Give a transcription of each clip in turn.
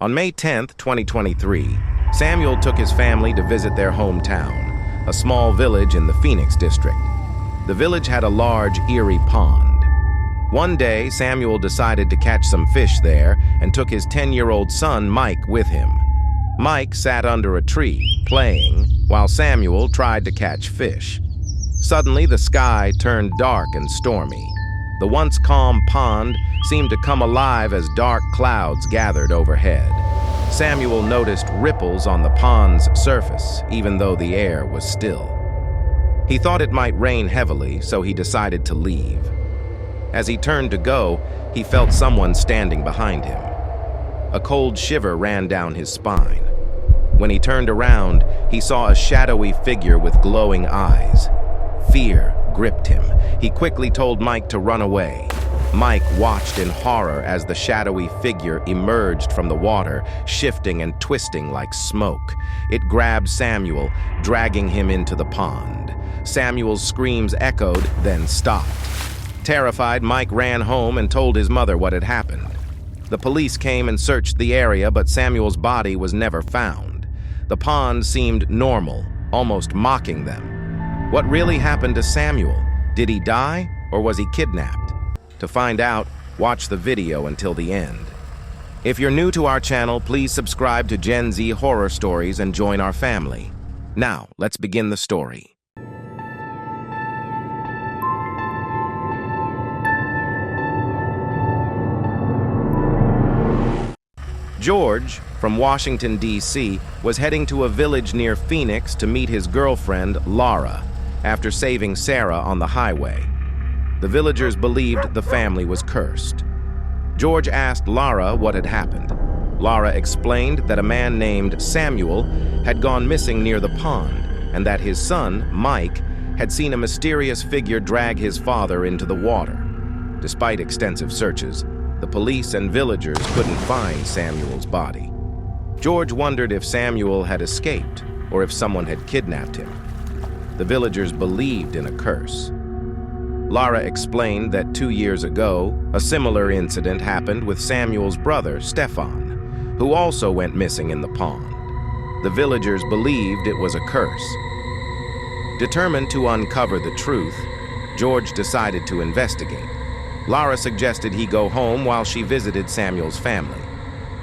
On May 10, 2023, Samuel took his family to visit their hometown, a small village in the Phoenix district. The village had a large, Eerie pond. One day, Samuel decided to catch some fish there and took his 10-year-old son, Mike, with him. Mike sat under a tree, playing, while Samuel tried to catch fish. Suddenly, the sky turned dark and stormy. The once calm pond seemed to come alive as dark clouds gathered overhead. Samuel noticed ripples on the pond's surface, even though the air was still. He thought it might rain heavily, so he decided to leave. As he turned to go, he felt someone standing behind him. A cold shiver ran down his spine. When he turned around, he saw a shadowy figure with glowing eyes. Fear gripped him. He quickly told Mike to run away. Mike watched in horror as the shadowy figure emerged from the water, shifting and twisting like smoke. It grabbed Samuel, dragging him into the pond. Samuel's screams echoed, then stopped. Terrified, Mike ran home and told his mother what had happened. The police came and searched the area, but Samuel's body was never found. The pond seemed normal, almost mocking them. What really happened to Samuel? Did he die, or was he kidnapped? To find out, watch the video until the end. If you're new to our channel, please subscribe to Gen Z Horror Stories and join our family. Now, let's begin the story. George, from Washington, D.C., was heading to a village near Phoenix to meet his girlfriend, Lara, after saving Sarah on the highway. The villagers believed the family was cursed. George asked Lara what had happened. Lara explained that a man named Samuel had gone missing near the pond, and that his son, Mike, had seen a mysterious figure drag his father into the water. Despite extensive searches, the police and villagers couldn't find Samuel's body. George wondered if Samuel had escaped or if someone had kidnapped him. The villagers believed in a curse. Lara explained that 2 years ago, a similar incident happened with Samuel's brother, Stefan, who also went missing in the pond. The villagers believed it was a curse. Determined to uncover the truth, George decided to investigate. Lara suggested he go home while she visited Samuel's family.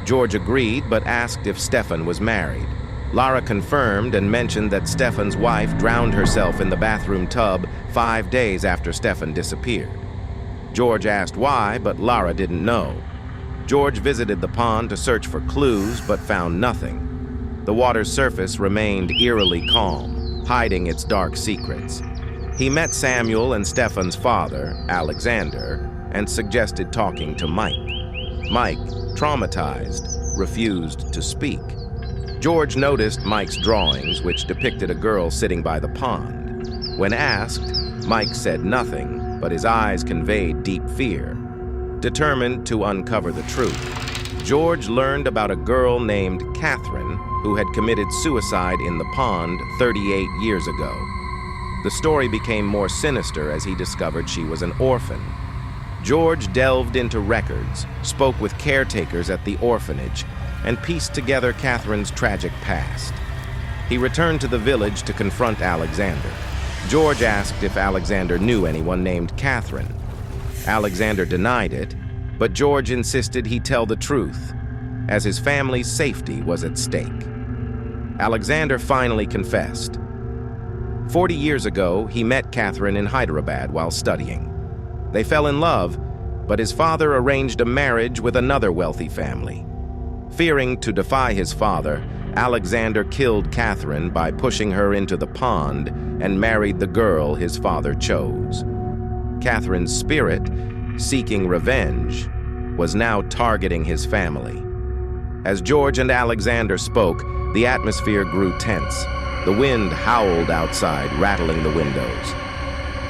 George agreed, but asked if Stefan was married. Lara confirmed and mentioned that Stefan's wife drowned herself in the bathroom tub 5 days after Stefan disappeared. George asked why, but Lara didn't know. George visited the pond to search for clues, but found nothing. The water's surface remained eerily calm, hiding its dark secrets. He met Samuel and Stefan's father, Alexander, and suggested talking to Mike. Mike, traumatized, refused to speak. George noticed Mike's drawings, which depicted a girl sitting by the pond. When asked, Mike said nothing, but his eyes conveyed deep fear. Determined to uncover the truth, George learned about a girl named Catherine who had committed suicide in the pond 38 years ago. The story became more sinister as he discovered she was an orphan. George delved into records, spoke with caretakers at the orphanage, and pieced together Catherine's tragic past. He returned to the village to confront Alexander. George asked if Alexander knew anyone named Catherine. Alexander denied it, but George insisted he tell the truth, as his family's safety was at stake. Alexander finally confessed. 40 years ago, he met Catherine in Hyderabad while studying. They fell in love, but his father arranged a marriage with another wealthy family. Fearing to defy his father, Alexander killed Catherine by pushing her into the pond and married the girl his father chose. Catherine's spirit, seeking revenge, was now targeting his family. As George and Alexander spoke, the atmosphere grew tense. The wind howled outside, rattling the windows.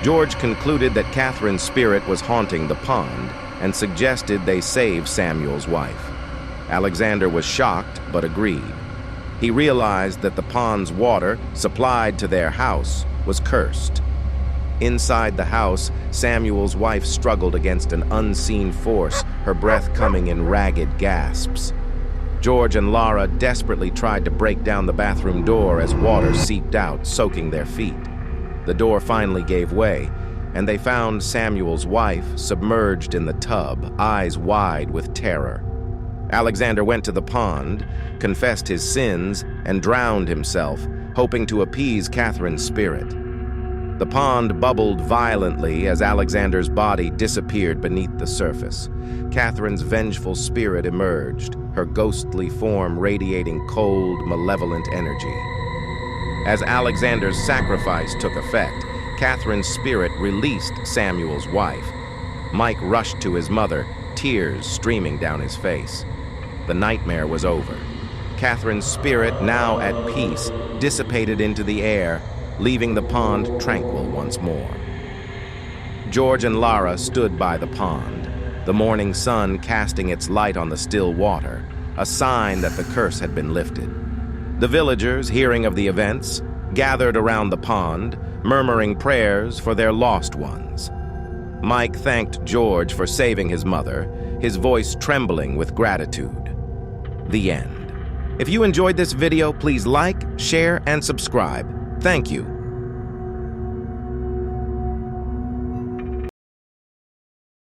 George concluded that Catherine's spirit was haunting the pond and suggested they save Samuel's wife. Alexander was shocked, but agreed. He realized that the pond's water, supplied to their house, was cursed. Inside the house, Samuel's wife struggled against an unseen force, her breath coming in ragged gasps. George and Lara desperately tried to break down the bathroom door as water seeped out, soaking their feet. The door finally gave way, and they found Samuel's wife submerged in the tub, eyes wide with terror. Alexander went to the pond, confessed his sins, and drowned himself, hoping to appease Catherine's spirit. The pond bubbled violently as Alexander's body disappeared beneath the surface. Catherine's vengeful spirit emerged, her ghostly form radiating cold, malevolent energy. As Alexander's sacrifice took effect, Catherine's spirit released Samuel's wife. Mike rushed to his mother, tears streaming down his face. The nightmare was over. Catherine's spirit, now at peace, dissipated into the air, leaving the pond tranquil once more. George and Lara stood by the pond, the morning sun casting its light on the still water, a sign that the curse had been lifted. The villagers, hearing of the events, gathered around the pond, murmuring prayers for their lost ones. Mike thanked George for saving his mother, his voice trembling with gratitude. The end. If you enjoyed this video, please like, share, and subscribe. Thank you.